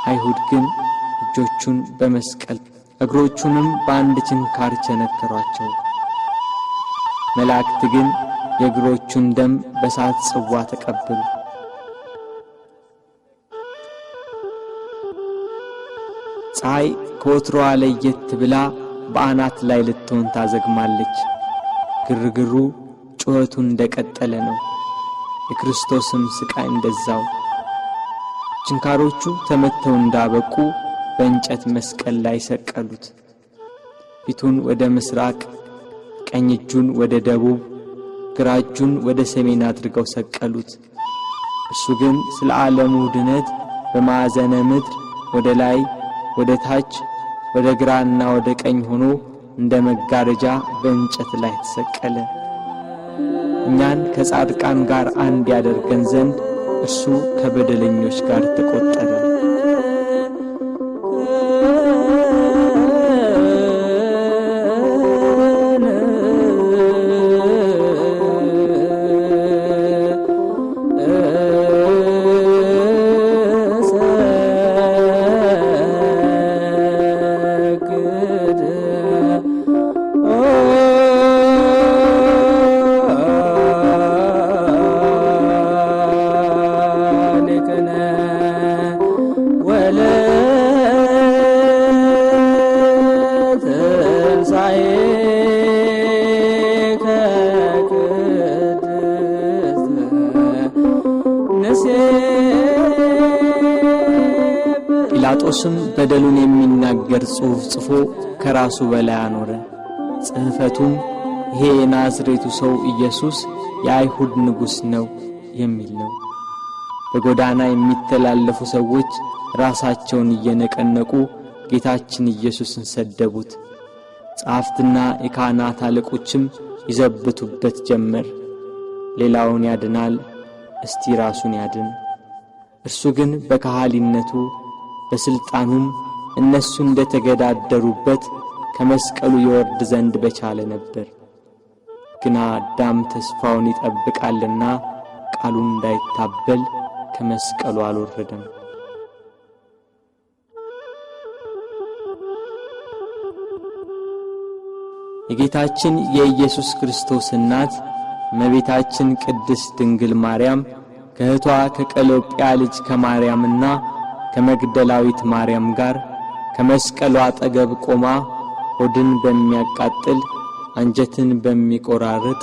አይሁድ ግን እጆቹን በመስቀል እግሮቹንም በአንድ ችንካር ቸነከሯቸው። መላእክት ግን የእግሮቹን ደም በሳት ጽዋ ተቀበሉ። ፀሐይ ከወትሮዋ ለየት ብላ በአናት ላይ ልትሆን ታዘግማለች። ግርግሩ ጩኸቱ እንደቀጠለ ነው። የክርስቶስም ስቃይ እንደዛው። ችንካሮቹ ተመተው እንዳበቁ በእንጨት መስቀል ላይ ሰቀሉት። ፊቱን ወደ ምስራቅ፣ ቀኝ እጁን ወደ ደቡብ፣ ግራ እጁን ወደ ሰሜን አድርገው ሰቀሉት። እሱ ግን ስለ ዓለሙ ድነት በማዕዘነ ምድር ወደ ላይ ወደ ታች ወደ ግራና ወደ ቀኝ ሆኖ እንደ መጋረጃ በእንጨት ላይ ተሰቀለ። እኛን ከጻድቃን ጋር አንድ ያደርገን ዘንድ እርሱ ከበደለኞች ጋር ተቆጠረ። ጲላጦስም በደሉን የሚናገር ጽሑፍ ጽፎ ከራሱ በላይ አኖረ። ጽሕፈቱም ይሄ የናዝሬቱ ሰው ኢየሱስ የአይሁድ ንጉሥ ነው የሚል ነው። በጎዳና የሚተላለፉ ሰዎች ራሳቸውን እየነቀነቁ ጌታችን ኢየሱስን ሰደቡት። ጸሐፍትና የካህናት አለቆችም ይዘብቱበት ጀመር። ሌላውን ያድናል፣ እስቲ ራሱን ያድን። እርሱ ግን በካህሊነቱ በስልጣኑም እነሱ እንደተገዳደሩበት ከመስቀሉ ይወርድ ዘንድ በቻለ ነበር። ግና አዳም ተስፋውን ይጠብቃልና ቃሉን እንዳይታበል ከመስቀሉ አልወረደም። የጌታችን የኢየሱስ ክርስቶስ እናት እመቤታችን ቅድስት ድንግል ማርያም ከእህቷ ከቀሎጵያ ልጅ ከማርያምና ከመግደላዊት ማርያም ጋር ከመስቀሉ አጠገብ ቆማ ሆድን በሚያቃጥል አንጀትን በሚቆራርጥ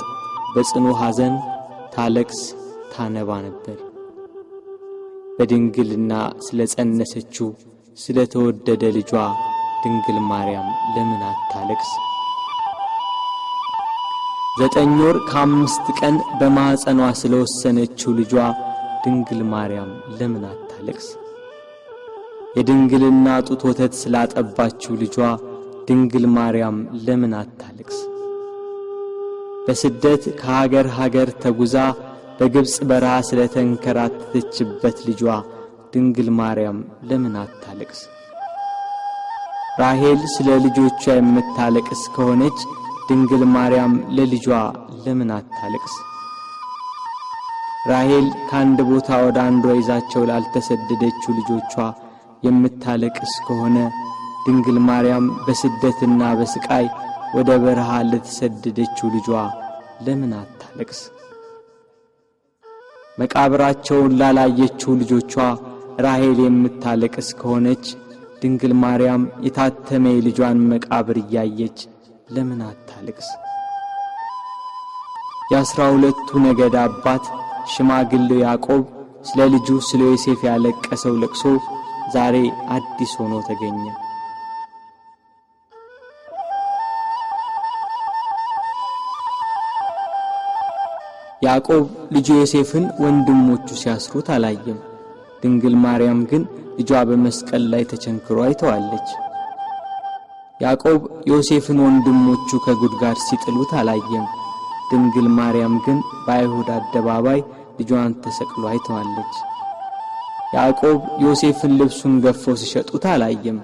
በጽኑ ሐዘን ታለቅስ ታነባ ነበር። በድንግልና ስለ ጸነሰችው ስለተወደደ ልጇ ድንግል ማርያም ለምን አታለቅስ? 9 ወር ከ5 ቀን በማኅፀኗ ስለወሰነችው ልጇ ድንግል ማርያም ለምን አታለቅስ? የድንግልና ጡት ወተት ስላጠባችው ልጇ ድንግል ማርያም ለምን አታለቅስ? በስደት ከሀገር ሀገር ተጉዛ በግብፅ በረሃ ስለተንከራተተችበት ልጇ ድንግል ማርያም ለምን አታለቅስ? ራሔል ስለ ልጆቿ የምታለቅስ ከሆነች ድንግል ማርያም ለልጇ ለምን አታለቅስ? ራሔል ከአንድ ቦታ ወደ አንዷ ይዛቸው ላልተሰደደችው ልጆቿ የምታለቅስ ከሆነ ድንግል ማርያም በስደትና በስቃይ ወደ በረሃ ለተሰደደችው ልጇ ለምን አታለቅስ? መቃብራቸውን ላላየችው ልጆቿ ራሔል የምታለቅስ ከሆነች ድንግል ማርያም የታተመ ልጇን መቃብር እያየች ለምን አታለቅስ? የ12ቱ ነገድ አባት ሽማግሌው ያዕቆብ ስለ ልጁ ስለ ዮሴፍ ያለቀሰው ለቅሶ ዛሬ አዲስ ሆኖ ተገኘ። ያዕቆብ ልጁ ዮሴፍን ወንድሞቹ ሲያስሩት አላየም። ድንግል ማርያም ግን ልጇ በመስቀል ላይ ተቸንክሮ አይተዋለች። ያዕቆብ ዮሴፍን ወንድሞቹ ከጉድጓድ ሲጥሉት አላየም። ድንግል ማርያም ግን በአይሁድ አደባባይ ልጇን ተሰቅሎ አይተዋለች። ያዕቆብ ዮሴፍን ልብሱን ገፈው ሲሸጡት አላየም።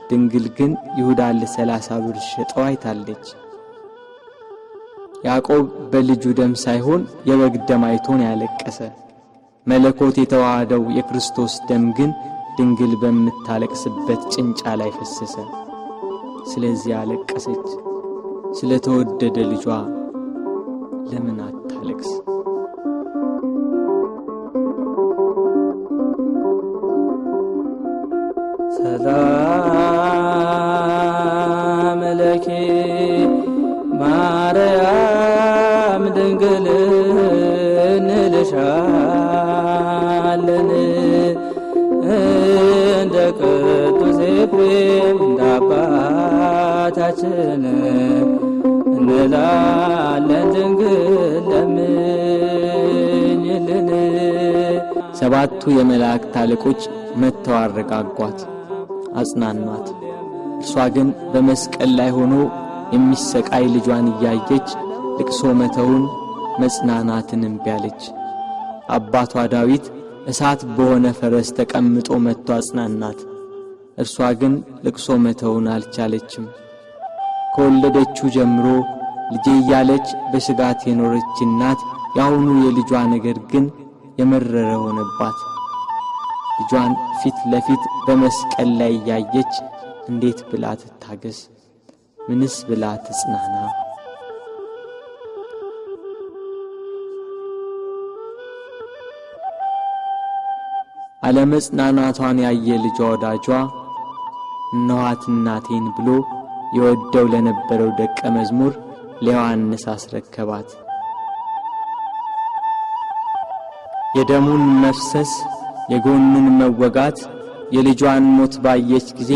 ድንግል ግን ይሁዳን ለ30 ብር ሸጠው አይታለች። ያዕቆብ በልጁ ደም ሳይሆን የበግ ደም አይቶን ያለቀሰ። መለኮት የተዋሃደው የክርስቶስ ደም ግን ድንግል በምታለቅስበት ጭንጫ ላይ ፈሰሰ። ስለዚህ አለቀሰች። ስለተወደደ ልጇ ለምን አታለቅስ? ሰላም ለኪ ማርያም ድንግል እንልሻለን እንደ ቅዱስ ኤፍሬም እንደ አባታችን እንላለን ድንግል ለምኝልን። 7ቱ የመላእክት አለቆች መጥተው አረጋጓት፣ አጽናኗት። እርሷ ግን በመስቀል ላይ ሆኖ የሚሰቃይ ልጇን እያየች ልቅሶ መተውን መጽናናትን እምቢ አለች። አባቷ ዳዊት እሳት በሆነ ፈረስ ተቀምጦ መጥቶ አጽናናት። እርሷ ግን ልቅሶ መተውን አልቻለችም። ከወለደችው ጀምሮ ልጄ እያለች በስጋት የኖረች እናት ያሁኑ የልጇ ነገር ግን የመረረ ሆነባት። ልጇን ፊት ለፊት በመስቀል ላይ እያየች እንዴት ብላ ትታገስ? ምንስ ብላ ትጽናና? አለመጽናናቷን ያየ ልጇ ወዳጇ እነኋት እናቴን ብሎ የወደው ለነበረው ደቀ መዝሙር ለዮሐንስ አስረከባት። የደሙን መፍሰስ የጎኑን መወጋት የልጇን ሞት ባየች ጊዜ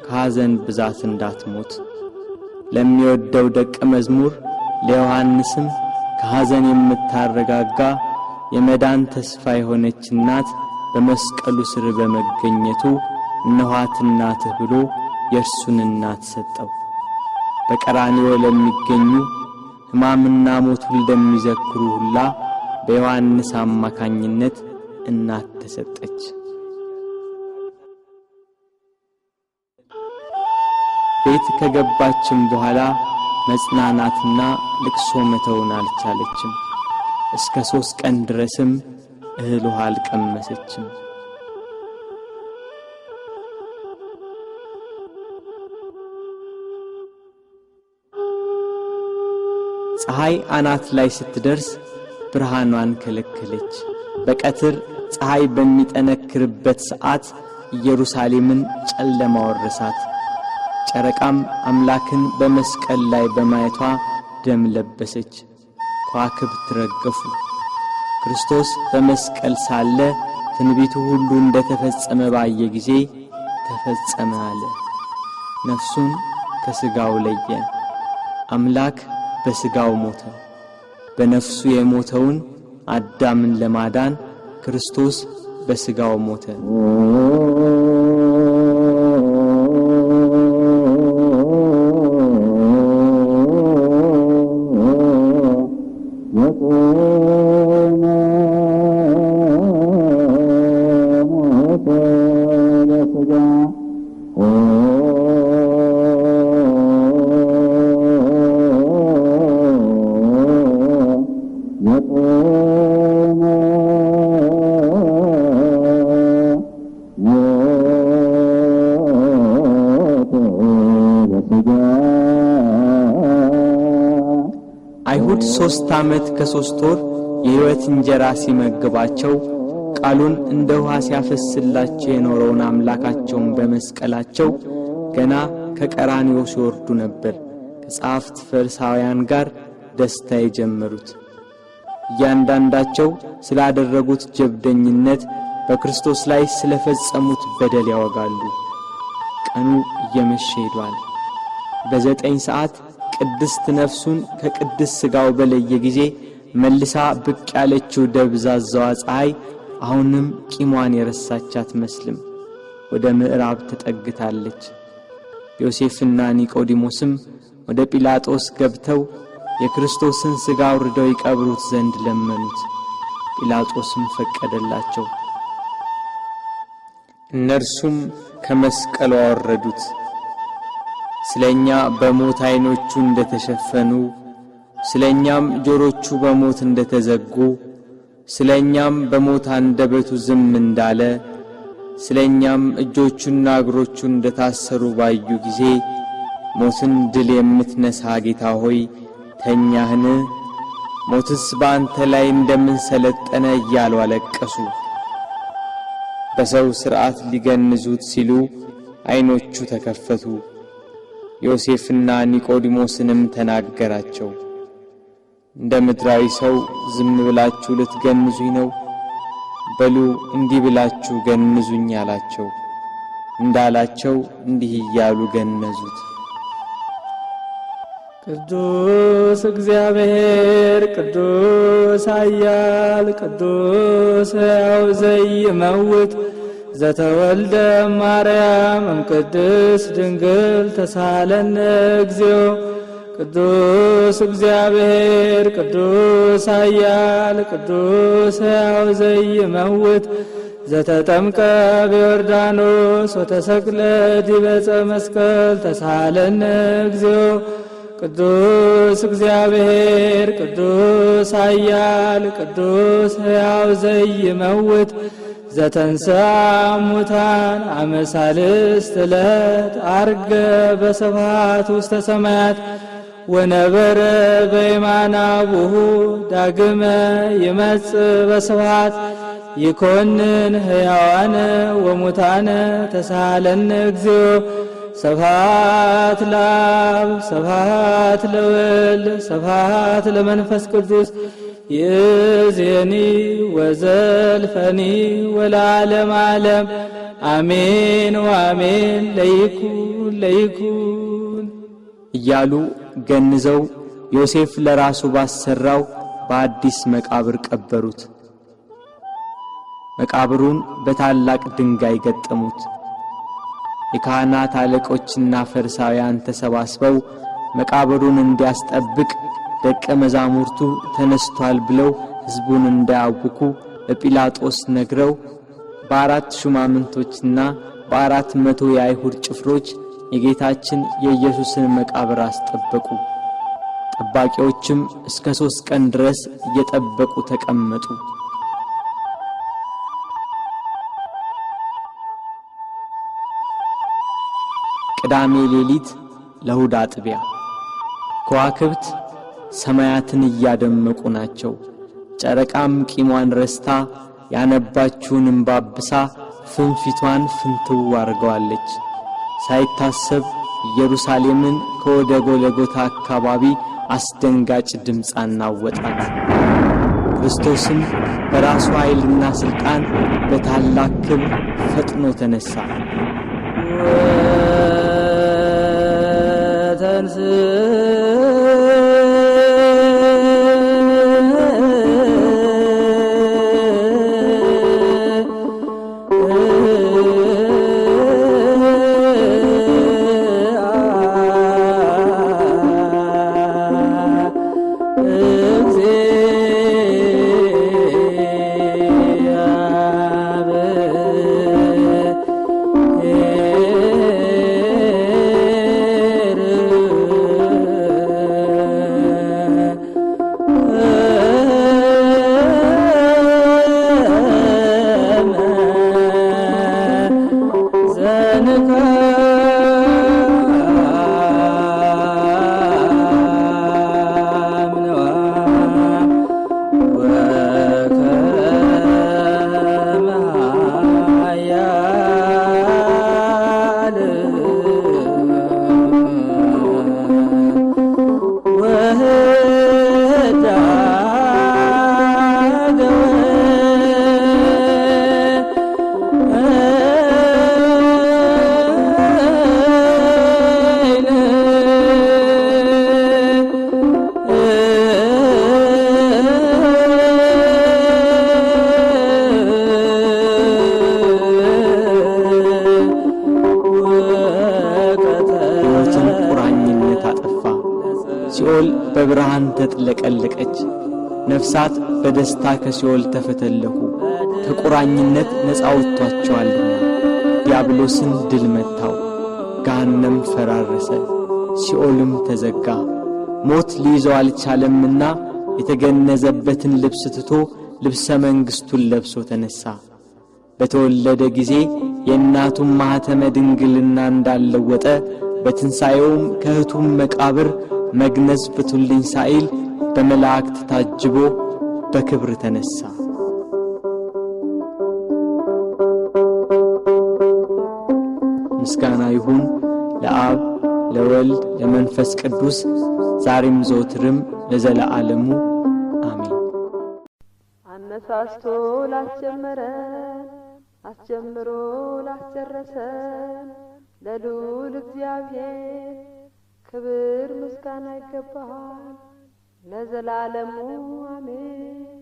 ከሐዘን ብዛት እንዳትሞት ለሚወደው ደቀ መዝሙር ለዮሐንስም ከሐዘን የምታረጋጋ የመዳን ተስፋ የሆነች እናት በመስቀሉ ስር በመገኘቱ እነኋት እናትህ ብሎ የእርሱን እናት ሰጠው። በቀራንዮ ለሚገኙ ሕማምና ሞቱን ለሚዘክሩ ሁላ በዮሐንስ አማካኝነት እናት ተሰጠች። ቤት ከገባችም በኋላ መጽናናትና ልቅሶ መተውን አልቻለችም። እስከ 3 ቀን ድረስም እህል ውሃ አልቀመሰችም። ፀሐይ አናት ላይ ስትደርስ ብርሃኗን ከለከለች። በቀትር ፀሐይ በሚጠነክርበት ሰዓት ኢየሩሳሌምን ጨለማ ወረሳት። ጨረቃም አምላክን በመስቀል ላይ በማየቷ ደም ለበሰች። ከዋክብት ረገፉ። ክርስቶስ በመስቀል ሳለ ትንቢቱ ሁሉ እንደተፈጸመ ባየ ጊዜ ተፈጸመ አለ። ነፍሱን ከሥጋው ለየ። አምላክ በሥጋው ሞተ። በነፍሱ የሞተውን አዳምን ለማዳን ክርስቶስ በሥጋው ሞተ። አይሁድ 3 ዓመት ከ3 ወር የሕይወት እንጀራ ሲመግባቸው ቃሉን እንደ ውሃ ሲያፈስላቸው የኖረውን አምላካቸውን በመስቀላቸው ገና ከቀራንዮ ሲወርዱ ነበር ከጸሐፍት ፈሪሳውያን ጋር ደስታ የጀመሩት። እያንዳንዳቸው ስላደረጉት ጀብደኝነት፣ በክርስቶስ ላይ ስለፈጸሙት በደል ያወጋሉ። ቀኑ እየመሸ ሄዷል። በ9 ሰዓት ቅድስት ነፍሱን ከቅድስ ሥጋው በለየ ጊዜ መልሳ ብቅ ያለችው ደብዛዛዋ ፀሐይ አሁንም ቂሟን የረሳች አትመስልም። ወደ ምዕራብ ተጠግታለች። ዮሴፍና ኒቆዲሞስም ወደ ጲላጦስ ገብተው የክርስቶስን ሥጋ አውርደው ይቀብሩት ዘንድ ለመኑት። ጲላጦስም ፈቀደላቸው። እነርሱም ከመስቀሉ አወረዱት። ስለኛ በሞት ዓይኖቹ እንደተሸፈኑ፣ ስለኛም ጆሮቹ በሞት እንደተዘጉ፣ ስለኛም በሞት አንደበቱ ዝም እንዳለ፣ ስለኛም እጆቹና እግሮቹ እንደታሰሩ ባዩ ጊዜ ሞትን ድል የምትነሳ ጌታ ሆይ ተኛህን? ሞትስ በአንተ ላይ እንደምን ሰለጠነ እያሉ አለቀሱ። በሰው ሥርዓት ሊገንዙት ሲሉ ዓይኖቹ ተከፈቱ። ዮሴፍና ኒቆዲሞስንም ተናገራቸው። እንደ ምድራዊ ሰው ዝም ብላችሁ ልትገንዙኝ ነው? በሉ እንዲህ ብላችሁ ገንዙኝ አላቸው። እንዳላቸው እንዲህ እያሉ ገነዙት። ቅዱስ እግዚአብሔር ቅዱስ ኃያል ቅዱስ ሕያው ዘይመውት ዘተወልደ ማርያም እምቅድስት ድንግል ተሳለነ እግዚኦ። ቅዱስ እግዚአብሔር ቅዱስ ኃያል ቅዱስ ሕያው ዘይመውት ዘተጠምቀ በዮርዳኖስ ወተሰቅለ ዲበ ዕፀ መስቀል ተሳለነ እግዚኦ። ቅዱስ እግዚአብሔር ቅዱስ ኃያል ቅዱስ ሕያው ዘይመውት ዘተንሥአ እሙታን አመ ሣልስት ዕለት ዐርገ በስብሐት ውስተ ሰማያት ወነበረ በየማነ አቡሁ ዳግመ ይመጽእ በስብሐት ይኰንን ሕያዋነ ወሙታነ ተሳሃለነ እግዚኦ። ስብሐት ለአብ ስብሐት ለወልድ ስብሐት ለመንፈስ ቅዱስ ይእዜኒ ወዘልፈኒ ወለዓለመ ዓለም አሜን ወአሜን። ለይኩን ለይኩን እያሉ ገንዘው ዮሴፍ ለራሱ ባሰራው በአዲስ መቃብር ቀበሩት። መቃብሩን በታላቅ ድንጋይ ገጠሙት። የካህናት አለቆችና ፈሪሳውያን ተሰባስበው መቃብሩን እንዲያስጠብቅ ደቀ መዛሙርቱ ተነስቷል ብለው ሕዝቡን እንዳያውኩ ለጲላጦስ ነግረው በ4 ሹማምንቶችና በ400 የአይሁድ ጭፍሮች የጌታችን የኢየሱስን መቃብር አስጠበቁ። ጠባቂዎችም እስከ 3 ቀን ድረስ እየጠበቁ ተቀመጡ። ቅዳሜ ሌሊት ለእሑድ አጥቢያ ከዋክብት ሰማያትን እያደመቁ ናቸው። ጨረቃም ቂሟን ረስታ ያነባችውን እንባ አብሳ ፍንፊቷን ፍንትው አርገዋለች። ሳይታሰብ ኢየሩሳሌምን ከወደ ጎለጎታ አካባቢ አስደንጋጭ ድምፅ አናወጣት። ክርስቶስም በራሱ ኃይልና ሥልጣን በታላቅ ክብር ፈጥኖ ተነሳ። ሲኦል በብርሃን ተጥለቀለቀች። ነፍሳት በደስታ ከሲኦል ተፈተለኩ። ከቁራኝነት ነፃ ወጥቷቸዋልና። ዲያብሎስን ድል መታው። ገሃነም ፈራረሰ፣ ሲኦልም ተዘጋ። ሞት ሊይዘው አልቻለምና የተገነዘበትን ልብስ ትቶ ልብሰ መንግሥቱን ለብሶ ተነሳ። በተወለደ ጊዜ የእናቱን ማኅተመ ድንግልና እንዳለወጠ በትንሣኤውም ከእህቱም መቃብር መግነዝ ፍቱልኝ ሳይል በመላእክት ታጅቦ በክብር ተነሳ። ምስጋና ይሁን ለአብ ለወልድ ለመንፈስ ቅዱስ ዛሬም ዘወትርም ለዘለዓለሙ አሜን። አነሳስቶ ላስጀመረን አስጀምሮ ላስጨረሰን ለልዑል እግዚአብሔር ክብር ምስጋና ይገባል ለዘላለሙ አሜን።